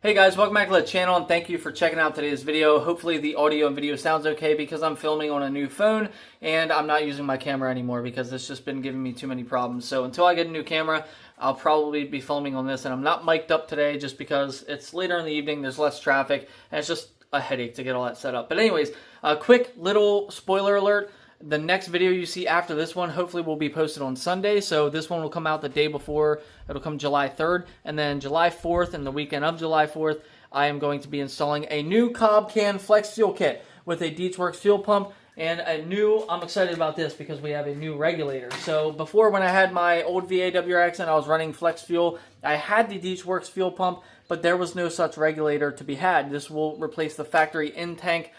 Hey guys, welcome back to the channel and thank you for checking out today's video. Hopefully the audio and video sounds okay because I'm filming on a new phone and I'm not using my camera anymore because it's just been giving me too many problems. So until I get a new camera, I'll probably be filming on this, and I'm not mic'd up today just because it's later in the evening, there's less traffic, and it's just a headache to get all that set up. But anyways, a quick little spoiler alert. The next video you see after this one hopefully will be posted on Sunday. So this one will come out the day before. It'll come July 3rd. And then July 4th and the weekend of July 4th, I am going to be installing a new Cobb can flex fuel kit with a DeetzWorks fuel pump and a new, I'm excited about this because we have a new regulator. So before, when I had my old VA WRX and I was running flex fuel, I had the DeetzWorks fuel pump, but there was no such regulator to be had. This will replace the factory in-tank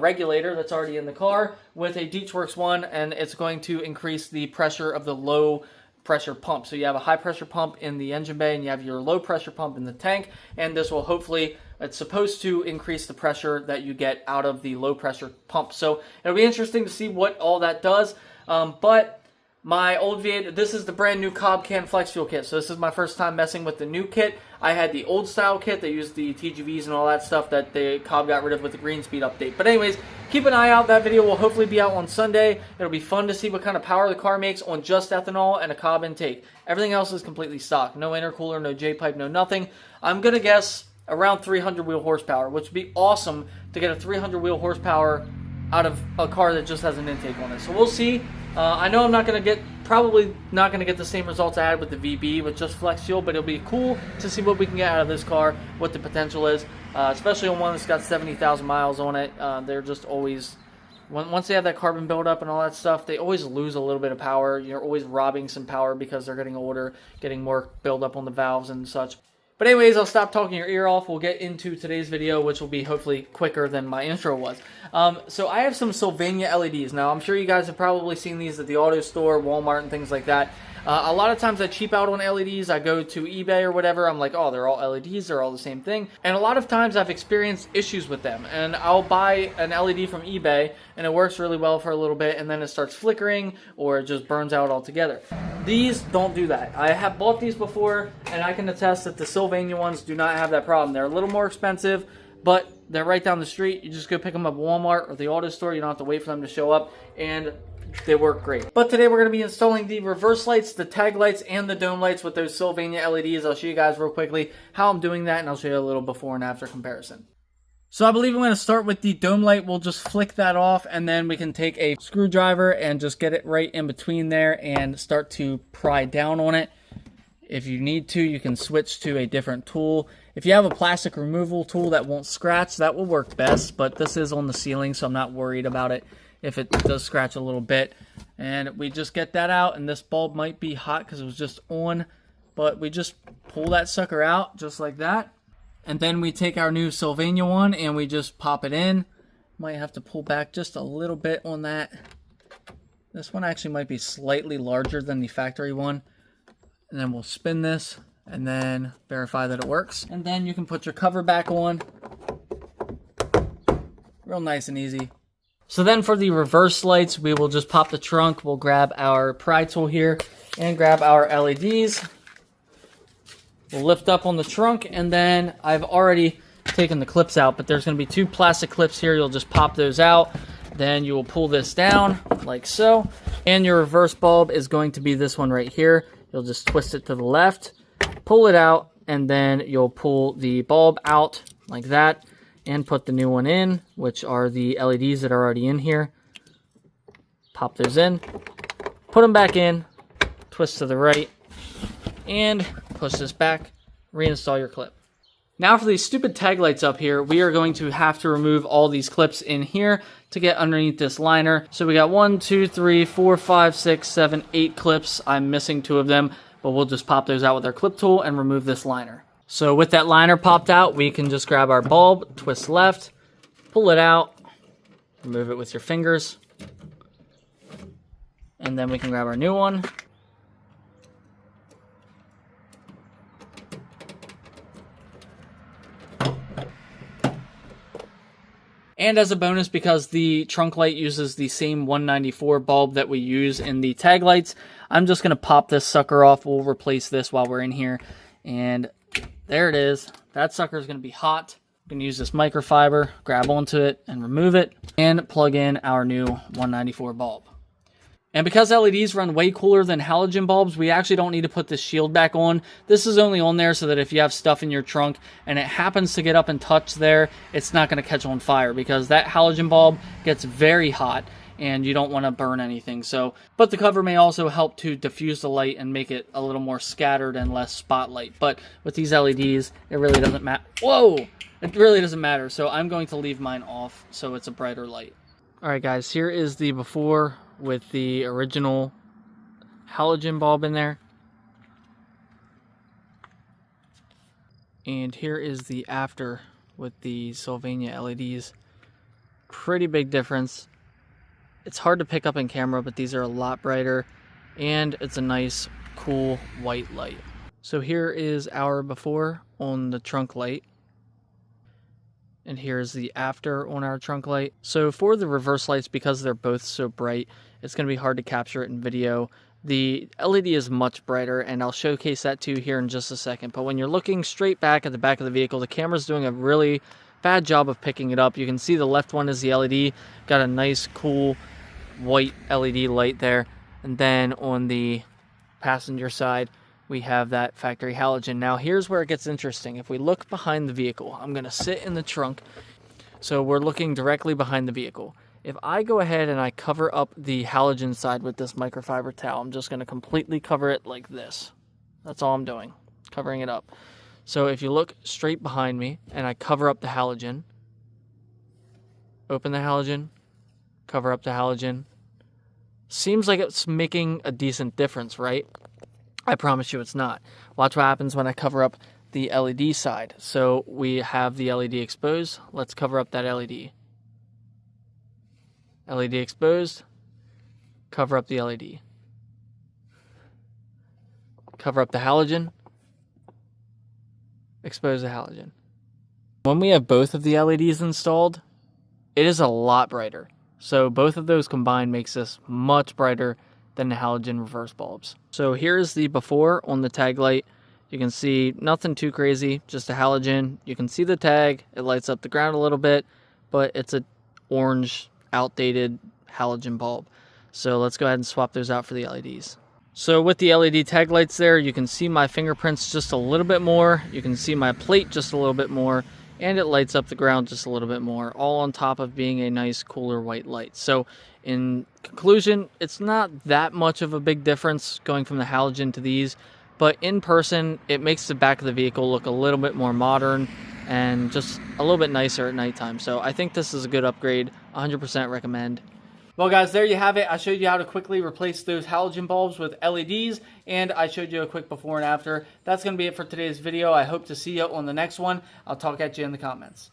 regulator that's already in the car with a DeetzWorks one, and it's going to increase the pressure of the low pressure pump. So you have a high pressure pump in the engine bay and you have your low pressure pump in the tank, and this will hopefully, it's supposed to increase the pressure that you get out of the low pressure pump. So it'll be interesting to see what all that does. But my old V8, this is the brand new Cobb can flex fuel kit. So this is my first time messing with the new kit. I had the old style kit that used the TGVs and all that stuff that the Cobb got rid of with the green speed update. But anyways, keep an eye out. That video will hopefully be out on Sunday. It'll be fun to see what kind of power the car makes on just ethanol and a Cobb intake. Everything else is completely stock. No intercooler, no J-pipe, no nothing. I'm going to guess around 300 wheel horsepower, which would be awesome to get a 300 wheel horsepower out of a car that just has an intake on it. So we'll see. I know I'm not going to get, probably not going to get the same results I had with the VB with just flex fuel, but it'll be cool to see what we can get out of this car, what the potential is, especially on one that's got 70,000 miles on it. They're just always, once they have that carbon buildup and all that stuff, they always lose a little bit of power. You're always robbing some power because they're getting older, getting more buildup on the valves and such. But anyways, I'll stop talking your ear off. We'll get into today's video, which will be hopefully quicker than my intro was. So I have some Sylvania LEDs. Now, I'm sure you guys have probably seen these at the auto store, Walmart, and things like that. A lot of times I cheap out on LEDs. I go to eBay or whatever. I'm like, oh, they're all LEDs. They're all the same thing. And a lot of times I've experienced issues with them. And I'll buy an LED from eBay, and it works really well for a little bit, and then it starts flickering, or it just burns out altogether. These don't do that. I have bought these before, and I can attest that the Sylvania ones do not have that problem. They're a little more expensive, but they're right down the street. You just go pick them up at Walmart or the auto store. You don't have to wait for them to show up, and they work great. But today we're going to be installing the reverse lights, the tag lights, and the dome lights with those Sylvania LEDs. I'll show you guys real quickly how I'm doing that, and I'll show you a little before and after comparison. So I believe I'm going to start with the dome light. We'll just flick that off, and then we can take a screwdriver and just get it right in between there and start to pry down on it. If you need to, you can switch to a different tool. If you have a plastic removal tool that won't scratch, that will work best, but this is on the ceiling, so I'm not worried about it if it does scratch a little bit. And we just get that out, and this bulb might be hot because it was just on, but we just pull that sucker out just like that. And then we take our new Sylvania one and we just pop it in. Might have to pull back just a little bit on that. This one actually might be slightly larger than the factory one. And then we'll spin this and then verify that it works. And then you can put your cover back on. Real nice and easy. So then for the reverse lights, we will just pop the trunk. We'll grab our pry tool here and grab our LEDs. We'll lift up on the trunk, and then I've already taken the clips out, but there's going to be two plastic clips here. You'll just pop those out. Then you will pull this down like so. And your reverse bulb is going to be this one right here. You'll just twist it to the left, pull it out, and then you'll pull the bulb out like that and put the new one in, which are the LEDs that are already in here. Pop those in, put them back in, twist to the right, and push this back, reinstall your clip. Now for these stupid tag lights up here, we are going to have to remove all these clips in here to get underneath this liner. So we got 1, 2, 3, 4, 5, 6, 7, 8 clips. I'm missing 2 of them, but we'll just pop those out with our clip tool and remove this liner. So with that liner popped out, we can just grab our bulb, twist left, pull it out, remove it with your fingers, and then we can grab our new one. And as a bonus, because the trunk light uses the same 194 bulb that we use in the tag lights, I'm just going to pop this sucker off. We'll replace this while we're in here. And there it is. That sucker is going to be hot. I'm going to use this microfiber, grab onto it and remove it, and plug in our new 194 bulb. And because LEDs run way cooler than halogen bulbs, we actually don't need to put this shield back on. This is only on there so that if you have stuff in your trunk and it happens to get up and touch there, it's not going to catch on fire, because that halogen bulb gets very hot and you don't want to burn anything. So, but the cover may also help to diffuse the light and make it a little more scattered and less spotlight. But with these LEDs, it really doesn't matter. Whoa! It really doesn't matter. So I'm going to leave mine off so it's a brighter light. All right, guys, here is the before with the original halogen bulb in there. And here is the after with the Sylvania LEDs. Pretty big difference. It's hard to pick up in camera, but these are a lot brighter, and it's a nice, cool white light. So here is our before on the trunk light. And here's the after on our trunk light. So for the reverse lights, because they're both so bright, it's going to be hard to capture it in video. The LED is much brighter, and I'll showcase that too here in just a second. But when you're looking straight back at the back of the vehicle, the camera's doing a really bad job of picking it up. You can see the left one is the LED, got a nice cool white LED light there. And then on the passenger side, we have that factory halogen. Now here's where it gets interesting. If we look behind the vehicle, I'm going to sit in the trunk, so we're looking directly behind the vehicle. If I go ahead and I cover up the halogen side with this microfiber towel, I'm just going to completely cover it like this. That's all I'm doing, covering it up. So if you look straight behind me and I cover up the halogen, open the halogen, cover up the halogen, seems like it's making a decent difference, right? I promise you it's not. Watch what happens when I cover up the LED side. So we have the LED exposed. Let's cover up that LED. LED exposed. Cover up the LED. Cover up the halogen. Expose the halogen. When we have both of the LEDs installed, it is a lot brighter. So both of those combined makes this much brighter than the halogen reverse bulbs. So here's the before on the tag light. You can see nothing too crazy, just a halogen. You can see the tag, it lights up the ground a little bit, but it's a orange outdated halogen bulb. So let's go ahead and swap those out for the LEDs. So with the LED tag lights there, you can see my fingerprints just a little bit more. You can see my plate just a little bit more, and it lights up the ground just a little bit more, all on top of being a nice cooler white light. So in conclusion, it's not that much of a big difference going from the halogen to these, but in person, it makes the back of the vehicle look a little bit more modern and just a little bit nicer at nighttime. So I think this is a good upgrade, 100% recommend. Well guys, there you have it. I showed you how to quickly replace those halogen bulbs with LEDs, and I showed you a quick before and after. That's going to be it for today's video. I hope to see you on the next one. I'll talk at you in the comments.